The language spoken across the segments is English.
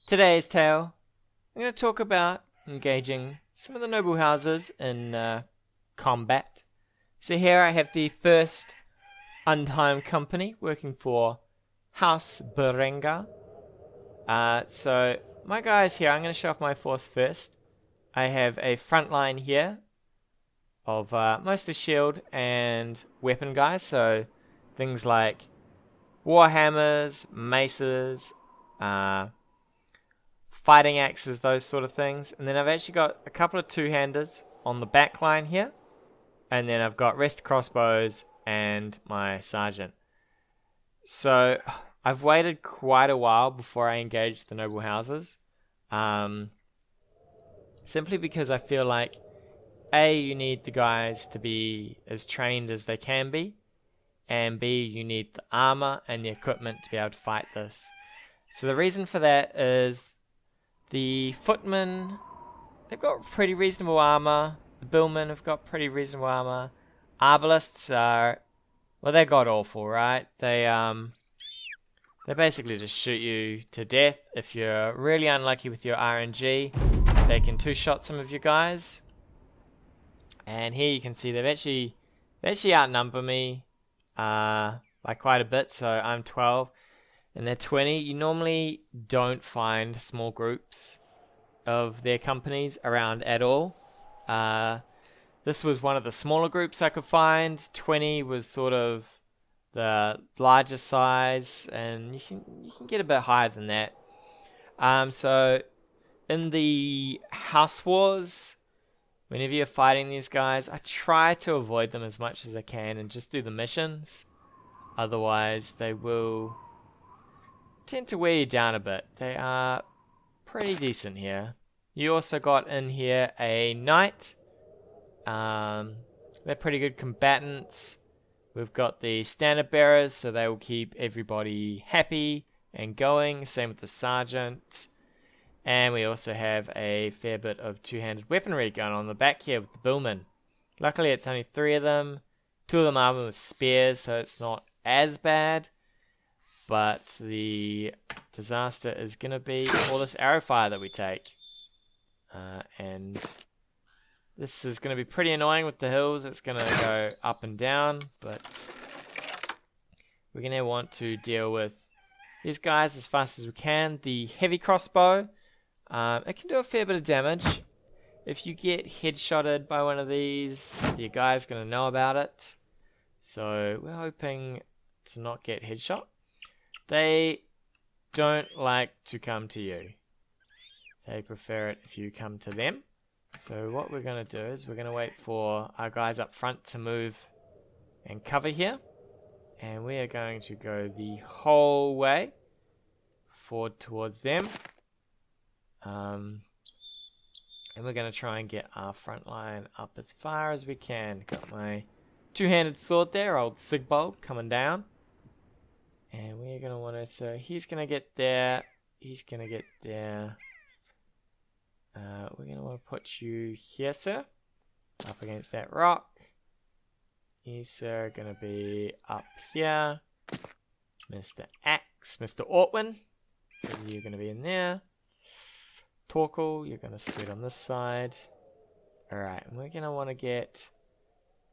Today's tale, I'm going to talk about engaging some of the noble houses in combat. So here I have the first untimed company working for House Berengar. So my guys here, I'm going to show off my force first. I have a frontline here of mostly shield and weapon guys, so things like warhammers, maces, fighting axes, those sort of things. And then I've actually got a couple of two-handers on the back line here. And then I've got rest crossbows and my sergeant. So I've waited quite a while before I engaged the noble houses. Simply because I feel like A, you need the guys to be as trained as they can be. And B, you need the armor and the equipment to be able to fight this. So the reason for that is the footmen, they've got pretty reasonable armor. The billmen have got pretty reasonable armor. Arbalests are, well, they're god awful, right? They basically just shoot you to death. If you're really unlucky with your RNG, they can two-shot some of your guys. And here you can see they actually outnumber me by quite a bit. So I'm 12 and they're 20. You normally don't find small groups of their companies around at all. This was one of the smaller groups I could find. 20 was sort of the larger size, and you can get a bit higher than that. So in the house wars, whenever you're fighting these guys, I try to avoid them as much as I can and just do the missions. Otherwise, they will tend to wear you down a bit. They are pretty decent here. You also got in here a knight. They're pretty good combatants. We've got the standard bearers, so they will keep everybody happy and going. Same with the sergeant. And we also have a fair bit of two-handed weaponry going on the back here with the billmen. Luckily, it's only 3 of them. 2 of them are armed with spears, so it's not as bad. But the disaster is going to be all this arrow fire that we take. And this is going to be pretty annoying with the hills. It's going to go up and down, but we're going to want to deal with these guys as fast as we can. The heavy crossbow, it can do a fair bit of damage. If you get headshotted by one of these, your guy's going to know about it. So we're hoping to not get headshot. They don't like to come to you. They prefer it if you come to them. So what we're going to do is we're going to wait for our guys up front to move and cover here. And we are going to go the whole way forward towards them. And we're going to try and get our front line up as far as we can. Got my two-handed sword there, old Sigbold, coming down. And we're going to want to, so he's going to get there. He's going to get there. We're going to want to put you here, sir. Up against that rock. You, sir, are going to be up here. Mr. Axe, Mr. Ortwin. You're going to be in there. Torkel, you're going to spread on this side. Alright, and we're going to want to get...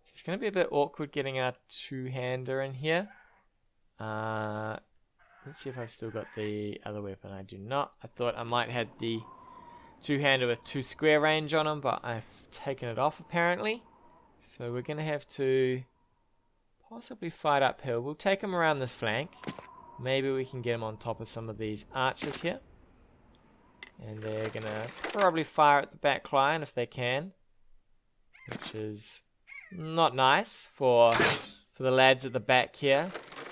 So it's going to be a bit awkward getting our two-hander in here. Let's see if I've still got the other weapon. I do not. I thought I might have the two-hander with 2 square range on him, but I've taken it off apparently. So we're going to have to possibly fight uphill. We'll take him around this flank. Maybe we can get him on top of some of these archers here. And they're going to probably fire at the back line if they can. Which is not nice for the lads at the back here.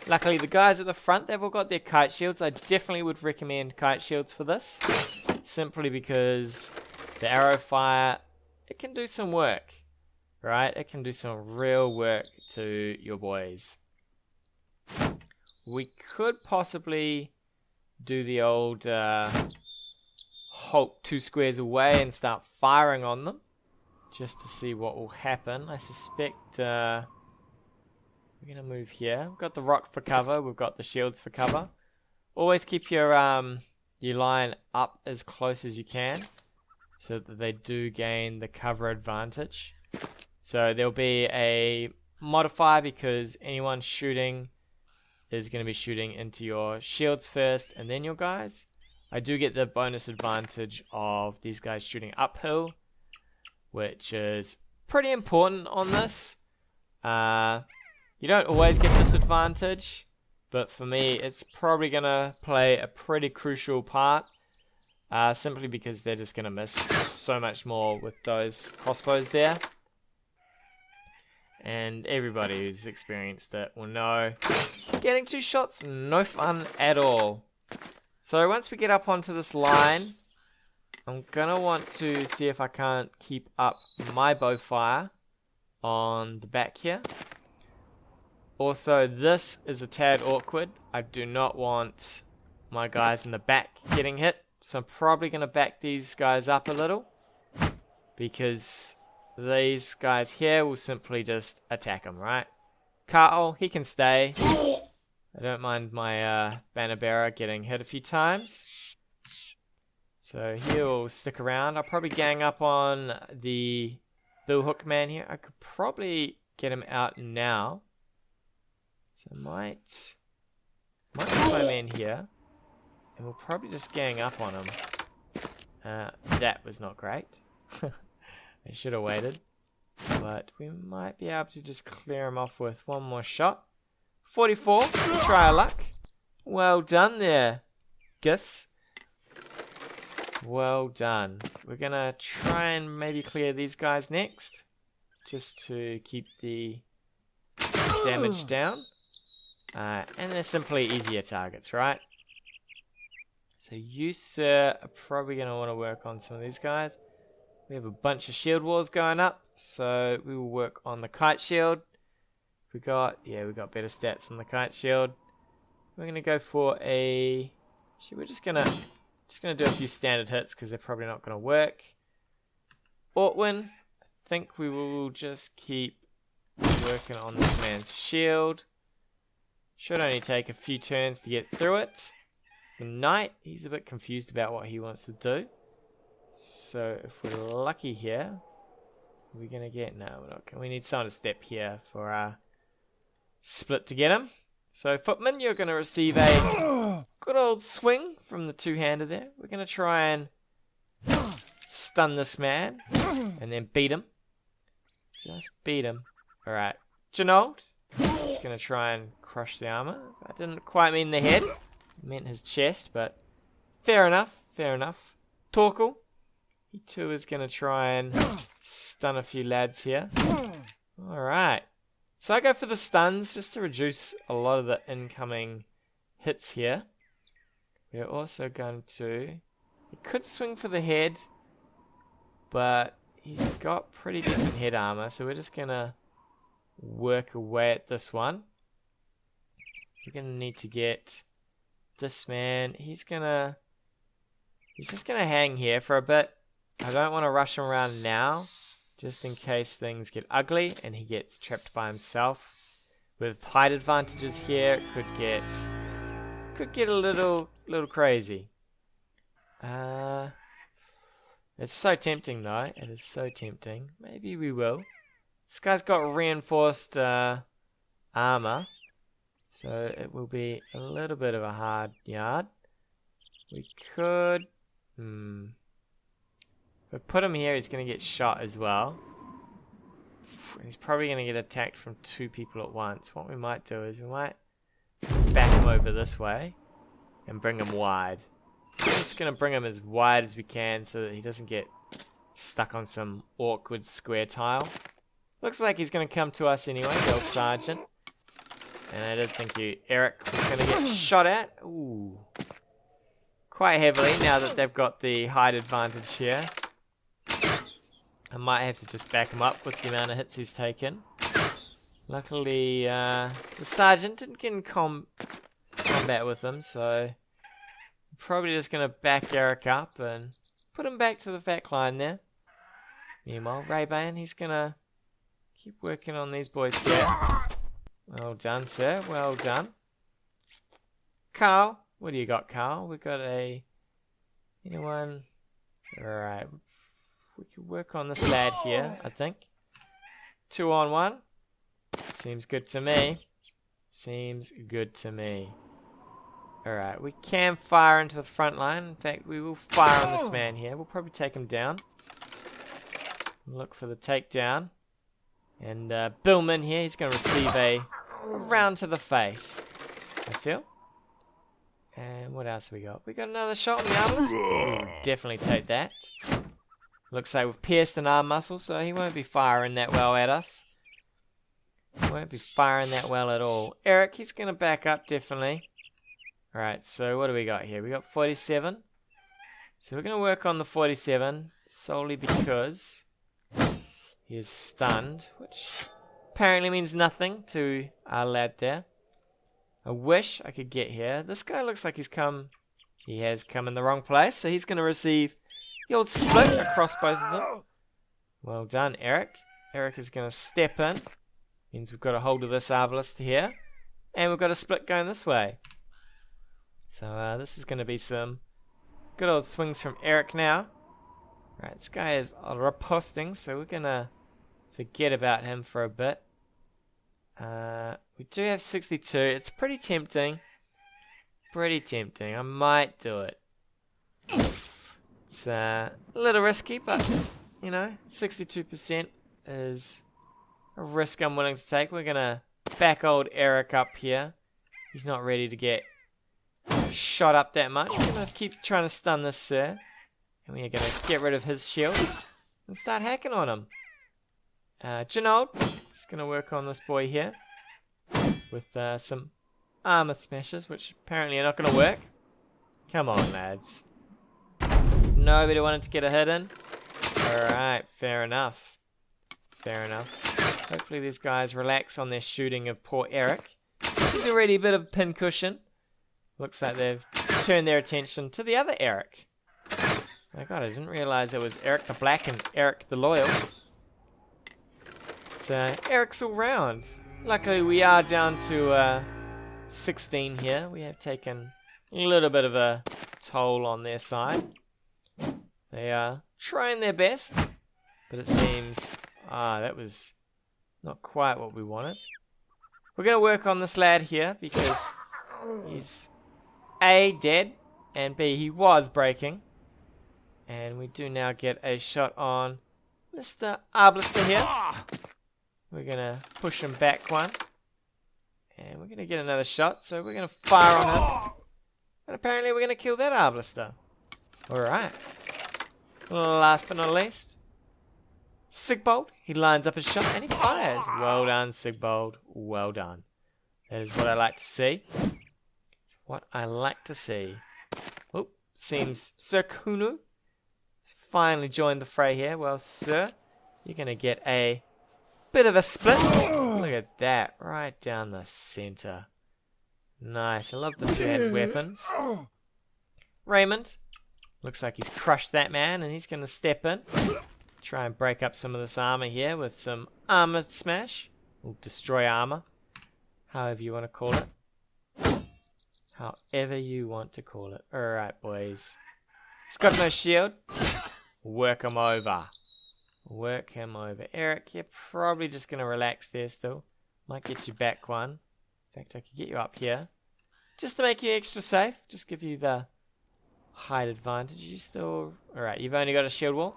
Luckily the guys at the front, they've all got their kite shields. I definitely would recommend kite shields for this. Simply because the arrow fire, it can do some work. Right? It can do some real work to your boys. We could possibly do the old halt 2 squares away and start firing on them. Just to see what will happen. I suspect we're going to move here. We've got the rock for cover. We've got the shields for cover. Always keep your you line up as close as you can so that they do gain the cover advantage. So there'll be a modifier because anyone shooting is going to be shooting into your shields first and then your guys. I do get the bonus advantage of these guys shooting uphill, which is pretty important on this. You don't always get this advantage, but for me it's probably going to play a pretty crucial part, simply because they're just going to miss so much more with those crossbows there. And everybody who's experienced it will know getting 2 shots, no fun at all. So once we get up onto this line, I'm gonna want to see if I can't keep up my bow fire on the back here. Also, this is a tad awkward. I do not want my guys in the back getting hit, so I'm probably gonna back these guys up a little because these guys here will simply just attack them, right? Carl, he can stay. I don't mind my banner bearer getting hit a few times. So he'll stick around. I'll probably gang up on the billhook man here. I could probably get him out now. So I might put my man here. And we'll probably just gang up on him. That was not great. I should have waited. But we might be able to just clear him off with one more shot. 44, try our luck. Well done there, Gus. Well done. We're gonna try and maybe clear these guys next, just to keep the damage down. And they're simply easier targets, right? So you, sir, are probably gonna want to work on some of these guys. We have a bunch of shield walls going up, so we will work on the kite shield. We got better stats on the kite shield. We're gonna go for a. Actually, we're just gonna do a few standard hits because they're probably not gonna work. Ortwin, I think we will just keep working on this man's shield. Should only take a few turns to get through it. The knight, he's a bit confused about what he wants to do. So if we're lucky here, we're gonna get no. We're not. We need someone to step here for our split to get him. So footman, you're going to receive a good old swing from the two-hander there. We're going to try and stun this man and then beat him. Just beat him. Alright. Genold, he's going to try and crush the armor. I didn't quite mean the head. I meant his chest, but fair enough. Fair enough. Torkel, he too is going to try and stun a few lads here. Alright. So I go for the stuns just to reduce a lot of the incoming hits here. We're also going to... He could swing for the head, but he's got pretty decent head armor, so we're just going to work away at this one. We're going to need to get this man. He's just going to hang here for a bit. I don't want to rush him around now, just in case things get ugly and he gets trapped by himself. With height advantages here, it could get a little crazy. It's so tempting though. It is so tempting. Maybe we will. This guy's got reinforced armor, so it will be a little bit of a hard yard. We could... If we put him here, he's going to get shot as well. He's probably going to get attacked from 2 people at once. What we might do is we might back him over this way and bring him wide. We're just going to bring him as wide as we can so that he doesn't get stuck on some awkward square tile. Looks like he's going to come to us anyway, the old sergeant. And I did think Eric was going to get shot at. Ooh. Quite heavily now that they've got the height advantage here. I might have to just back him up with the amount of hits he's taken. Luckily, the sergeant didn't get in combat with him, so I'm probably just going to back Eric up and put him back to the back line there. Meanwhile, Ray-Ban, he's going to keep working on these boys here. Well done, sir. Well done. Carl, what do you got, Carl? We've got a Anyone? Alright. We could work on this lad here, I think. 2 on 1. Seems good to me. Seems good to me. Alright, we can fire into the front line. In fact, we will fire on this man here. We'll probably take him down. Look for the takedown. And billmen here, he's going to receive a round to the face, I feel. And what else we got? We got another shot on the arbalest. We'll definitely take that. Looks like we've pierced an arm muscle, so he won't be firing that well at us. He won't be firing that well at all. Eric, he's going to back up, definitely. Alright, so what do we got here? We got 47. So we're going to work on the 47, solely because he is stunned, which apparently means nothing to our lad there. I wish I could get here. This guy looks like he has come in the wrong place, so he's going to receive the old split across both of them. Well done, Eric. Eric is going to step in. Means we've got a hold of this arbalest here. And we've got a split going this way. So this is going to be some good old swings from Eric now. Right, this guy is riposting, so we're going to forget about him for a bit. We do have 62. It's pretty tempting. Pretty tempting. I might do it. It's a little risky, but, you know, 62% is a risk I'm willing to take. We're going to back old Eric up here. He's not ready to get shot up that much. We're going to keep trying to stun this sir. And we're going to get rid of his shield and start hacking on him. Genold is going to work on this boy here with some armor smashes, which apparently are not going to work. Come on, lads. Nobody wanted to get a hit in. Alright, fair enough. Fair enough. Hopefully these guys relax on their shooting of poor Eric. He's already a bit of a pincushion. Looks like they've turned their attention to the other Eric. My god, I didn't realize it was Eric the Black and Eric the Loyal. So, Eric's all round. Luckily, we are down to 16 here. We have taken a little bit of a toll on their side. They are trying their best, but it seems... that was not quite what we wanted. We're going to work on this lad here, because he's A, dead, and B, he was breaking. And we do now get a shot on Mr. Arbalest here. We're going to push him back one. And we're going to get another shot, so we're going to fire on him. And apparently we're going to kill that Arbalest. Alright. Last but not least, Sigbold. He lines up his shot and he fires. Well done, Sigbold. Well done. That is what I like to see. It's what I like to see. Oh, seems Sir Kunu finally joined the fray here. Well, sir, you're going to get a bit of a split. Look at that. Right down the center. Nice. I love the two-handed weapons. Raymond. Looks like he's crushed that man and he's going to step in. Try and break up some of this armor here with some armor smash. Or destroy armor. However you want to call it. However you want to call it. Alright, boys. He's got no shield. Work him over. Work him over. Eric, you're probably just going to relax there still. Might get you back one. In fact, I could get you up here. Just to make you extra safe. Just give you the height advantage. You still... Alright, you've only got a shield wall.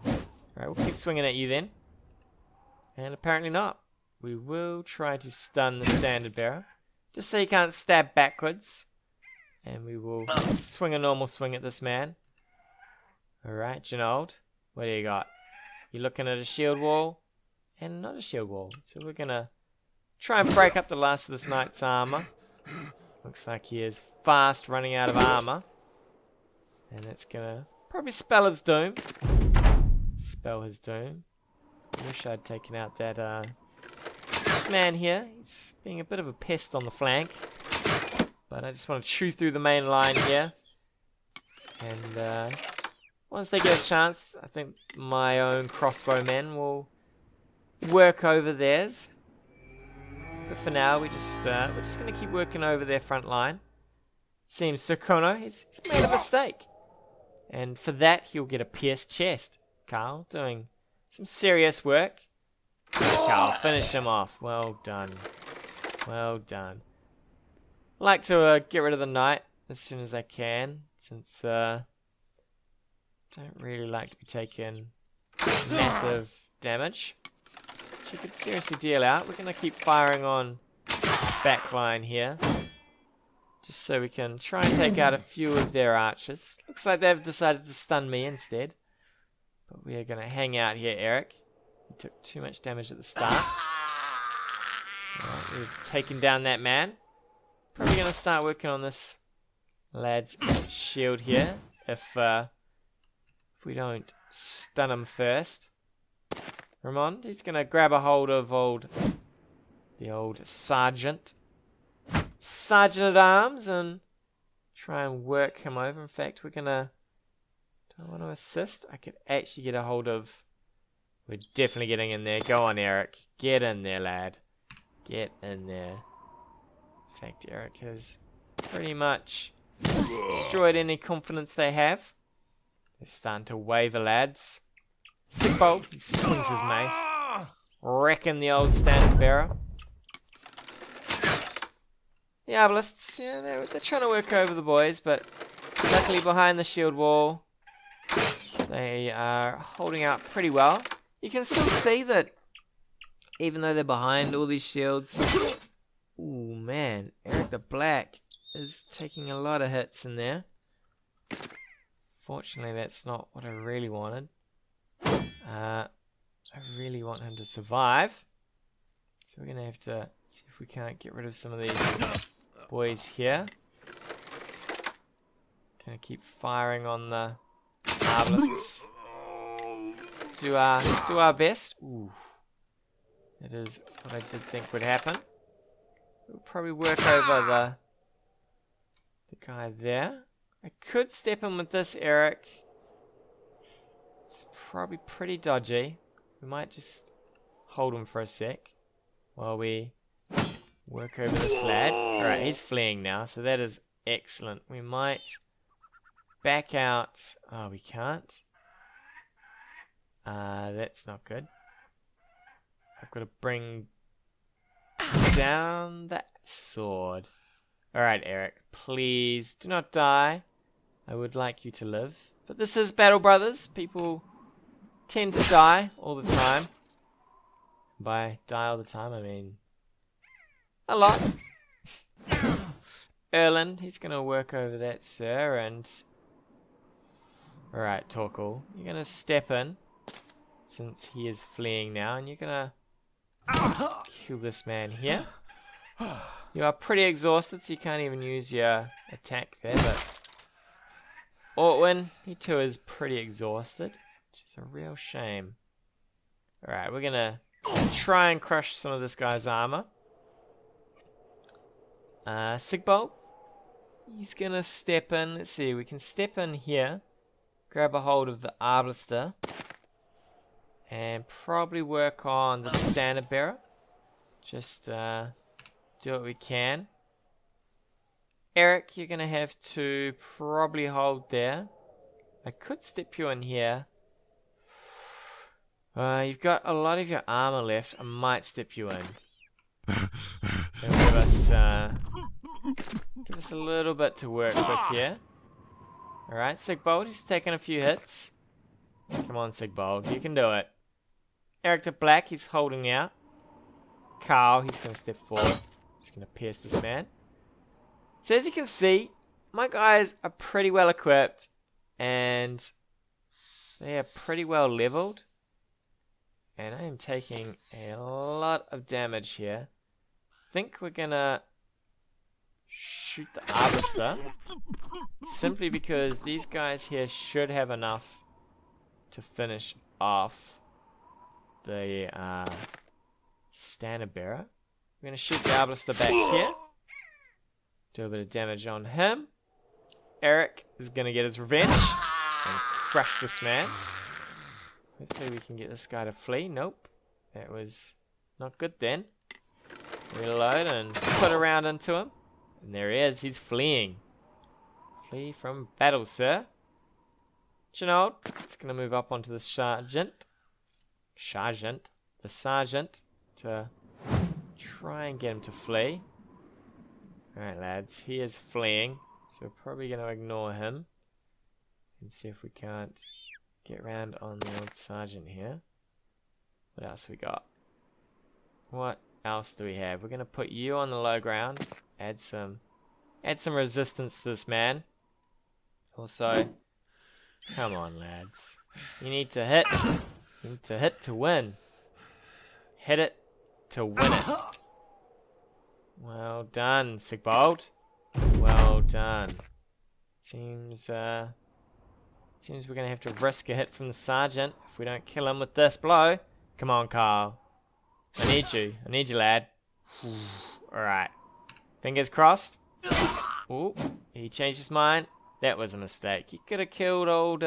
Alright, we'll keep swinging at you then. And apparently not. We will try to stun the standard bearer. Just so you can't stab backwards. And we will swing a normal swing at this man. Alright, Genold. What do you got? You're looking at a shield wall. And not a shield wall. So we're going to try and break up the last of this knight's armor. Looks like he is fast running out of armor. And that's going to probably spell his doom. Spell his doom. Wish I'd taken out that this man here. He's being a bit of a pest on the flank. But I just want to chew through the main line here. And once they get a chance, I think my own crossbow men will work over theirs. But for now, we're just going to keep working over their front line. Seems Sukono, he's made a mistake. And for that, he'll get a pierced chest. Carl, doing some serious work. Carl, finish him off. Well done. Well done. I like to get rid of the knight as soon as I can, since don't really like to be taking massive damage. Which you could seriously deal out. We're going to keep firing on this back line here, just so we can try and take out a few of their archers. Looks like they've decided to stun me instead. But we are going to hang out here, Eric. You took too much damage at the start. Right, we've taken down that man. Probably going to start working on this lad's shield here. If we don't stun him first. Ramon, he's going to grab a hold of the old sergeant. Sergeant at arms, and try and work him over. In fact, we're going to... Do I want to assist? I could actually get a hold of... We're definitely getting in there. Go on, Eric. Get in there, lad. Get in there. In fact, Eric has pretty much destroyed any confidence they have. They're starting to waver, lads. Sickbold, he swings his mace. Wrecking the old standard bearer. The arbalists, yeah, they're trying to work over the boys, but luckily behind the shield wall, they are holding out pretty well. You can still see that even though they're behind all these shields... Ooh, man. Eric the Black is taking a lot of hits in there. Fortunately, that's not what I really wanted. I really want him to survive. So we're going to have to see if we can't get rid of some of these boys here. Gonna keep firing on the arbalists. Do our best. Ooh. That is what I did think would happen. We'll probably work over the guy there. I could step in with this, Eric. It's probably pretty dodgy. We might just hold him for a sec while we work over this lad. Alright, he's fleeing now, so that is excellent. We might back out. Oh, we can't. That's not good. I've got to bring down that sword. Alright, Eric, please do not die. I would like you to live. But this is Battle Brothers. People tend to die all the time. By die all the time, I mean a lot. Erland, he's going to work over that, sir, and... Alright, Torkel, you're going to step in, since he is fleeing now, and you're going to kill this man here. You are pretty exhausted, so you can't even use your attack there, but... Ortwin, he too is pretty exhausted, which is a real shame. Alright, we're going to try and crush some of this guy's armor. Sigbold, he's going to step in. Let's see, we can step in here, grab a hold of the arbalester, and probably work on the standard bearer. Just do what we can. Eric, you're going to have to probably hold there. I could step you in here. You've got a lot of your armor left. I might step you in. It'll give us a little bit to work with here. Alright, Sigbold, he's taking a few hits. Come on, Sigbold, you can do it. Eric the Black, he's holding out. Carl, he's going to step forward. He's going to pierce this man. So as you can see, my guys are pretty well equipped. And they are pretty well leveled. And I am taking a lot of damage here. I think we're going to shoot the arbalester. Simply because these guys here should have enough to finish off the standard bearer. We're going to shoot the arbalester back here. Do a bit of damage on him. Eric is going to get his revenge and crush this man. Hopefully we can get this guy to flee. Nope. That was not good then. Reload and put a round into him. And there he is. He's fleeing. Flee from battle, sir. Chenault. It's going to move up onto the sergeant. The sergeant. To try and get him to flee. Alright, lads. He is fleeing. So we're probably going to ignore him. And see if we can't get around on the old sergeant here. What else we got? What else do we have? We're going to put you on the low ground. Add some resistance to this man. Also, come on, lads. You need to hit. You need to hit to win. Hit it to win it. Well done, Sigbold. Well done. Seems we're gonna have to risk a hit from the sergeant if we don't kill him with this blow. Come on, Carl. I need you. I need you, lad. Alright. Fingers crossed. Ooh, he changed his mind. That was a mistake. He could have killed old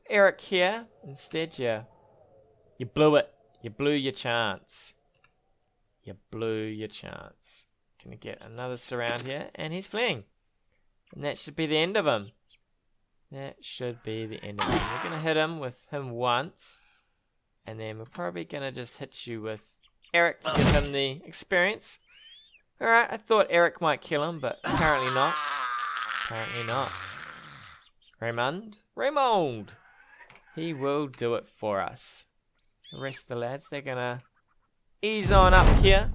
Eric here. Instead, you blew it. You blew your chance. You blew your chance. Gonna get another surround here, and he's fleeing. And that should be the end of him. That should be the end of him. We're gonna hit him with him once, and then we're probably gonna just hit you with Eric to give him the experience. Alright, I thought Eric might kill him, but apparently not. Apparently not. Raymond! He will do it for us. The rest of the lads, they're gonna ease on up here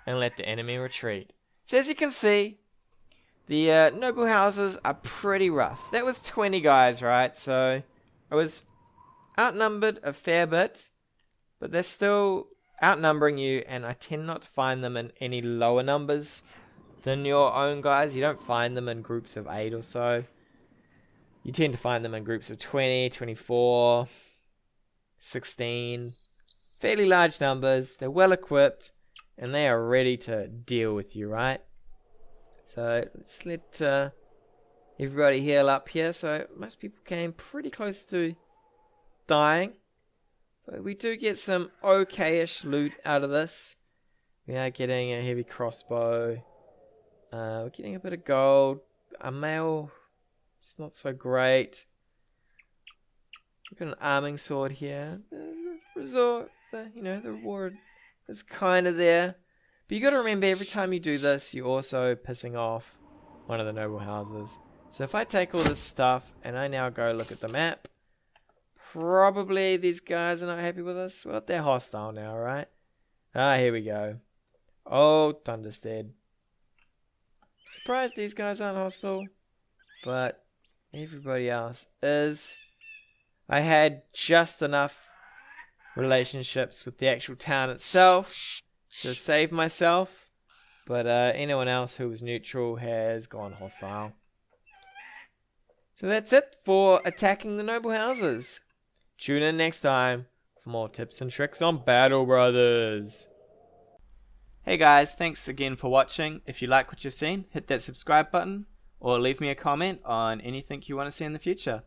and let the enemy retreat. So as you can see, the noble houses are pretty rough. That was 20 guys, right? So I was outnumbered a fair bit, but they're still outnumbering you, and I tend not to find them in any lower numbers than your own guys. You don't find them in groups of 8 or so. You tend to find them in groups of 20, 24, 16. Fairly large numbers. They're well equipped, and they are ready to deal with you, right? So let's let everybody heal up here. So most people came pretty close to dying. But we do get some okay-ish loot out of this. We are getting a heavy crossbow. We're getting a bit of gold. A mail, it's not so great. We've got an arming sword here. The reward is kind of there. But you got to remember, every time you do this, you're also pissing off one of the noble houses. So if I take all this stuff and I now go look at the map, probably these guys are not happy with us. Well, they're hostile now, right? Ah, here we go. Oh, Thunderstead. Surprised these guys aren't hostile, but everybody else is. I had just enough relationships with the actual town itself to save myself, but anyone else who was neutral has gone hostile. So that's it for attacking the noble houses. Tune in next time for more tips and tricks on Battle Brothers. Hey guys, thanks again for watching. If you like what you've seen, hit that subscribe button or leave me a comment on anything you want to see in the future.